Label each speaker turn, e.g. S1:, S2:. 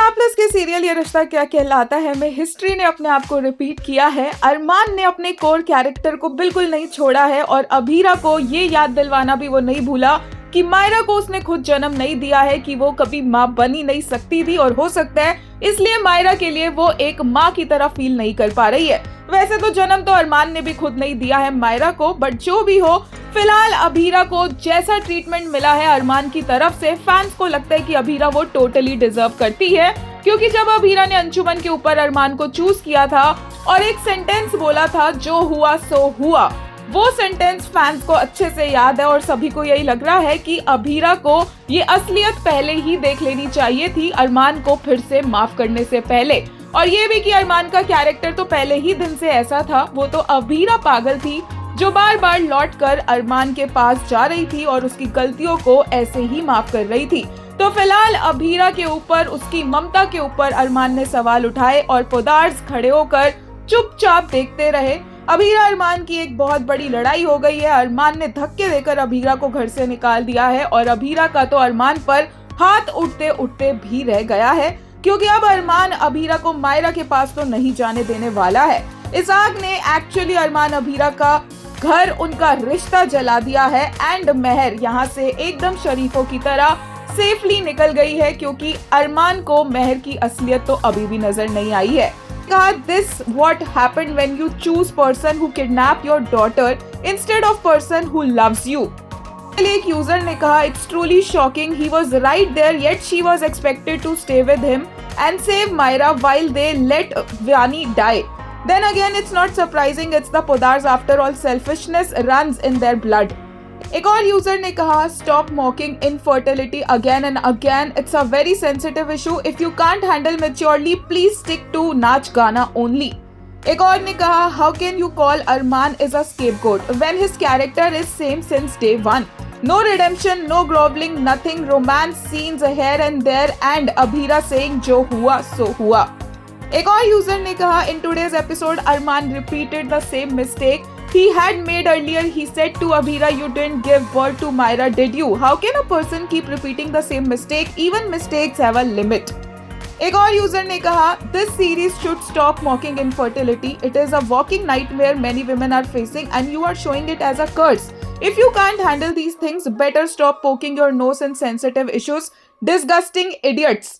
S1: Star plus के serial ये रिश्ता क्या कहलाता है में हिस्ट्री ने अपने आप को रिपीट किया है। अरमान ने अपने कोर कैरेक्टर को बिल्कुल नहीं छोड़ा है और अभीरा को ये याद दिलवाना भी वो नहीं भूला कि मायरा को उसने खुद जन्म नहीं दिया है, कि वो कभी माँ बनी नहीं सकती थी और हो सकता है इसलिए मायरा के लिए वो एक माँ की तरह फील नहीं कर पा रही है। वैसे तो जन्म तो अरमान ने भी खुद नहीं दिया है मायरा को, बट जो भी हो फिलहाल अभीरा को जैसा ट्रीटमेंट मिला है अरमान की तरफ से, फैंस को लगता है कि अभीरा वो टोटली डिजर्व करती है। क्योंकि जब अभीरा ने अंशुमन के ऊपर अरमान को चूज किया था और एक सेंटेंस बोला था, जो हुआ सो हुआ, वो सेंटेंस फैंस को अच्छे से याद है और सभी को यही लग रहा है कि अभीरा को ये असलियत पहले ही देख लेनी चाहिए थी अरमान को फिर से माफ करने से पहले। और ये भी कि अरमान का कैरेक्टर तो पहले ही दिन से ऐसा था, वो तो अभीरा पागल थी जो बार बार लौट कर अरमान के पास जा रही थी और उसकी गलतियों को ऐसे ही माफ कर रही थी। तो फिलहाल अभीरा के ऊपर, उसकी ममता के ऊपर अरमान ने सवाल उठाए और पोदार्स खड़े होकर चुपचाप देखते रहे। अभीरा अरमान की एक बहुत बड़ी लड़ाई हो गई है। अरमान ने धक्के देकर अभीरा को घर से निकाल दिया है और अभीरा का तो अरमान पर हाथ उठते उठते भी रह गया है, क्योंकि अब अरमान अभीरा को मायरा के पास तो नहीं जाने देने वाला है। इसाक ने एक्चुअली अरमान अभीरा का घर, उनका रिश्ता जला दिया है एंड महर यहाँ से एकदम शरीफों की तरह सेफली निकल गई है, क्योंकि अरमान को महर की असलियत तो अभी भी नजर नहीं आई है। कहा, this what happened when you choose person who kidnap your daughter instead of person who loves you। एक यूजर ने कहा, it's truly shocking, he was right there yet she was expected to stay with him and save Myra while they let Vani die। Then again it's not surprising, it's the Podars, after all selfishness runs in their blood। एक और user ने कहा, stop mocking infertility again and again, it's a very sensitive issue, if you can't handle maturely please stick to naach gaana only. एक और ने कहा, how can you call Armaan is a scapegoat when his character is same since day one. No redemption, no grovelling, nothing, romance scenes here and there and Abhira saying जो हुआ सो हुआ। एक और यूजर ने कहा, in today's episode Armaan repeated the same mistake he had made earlier। He said to Abhira, you didn't give birth to Myra, did you? How can a person keep repeating the same mistake? Even mistakes have a limit। एक और user ने कहा, this series should stop mocking infertility। It is a walking nightmare many women are facing and you are showing it as a curse। If you can't handle these things, better stop poking your nose in sensitive issues। Disgusting idiots।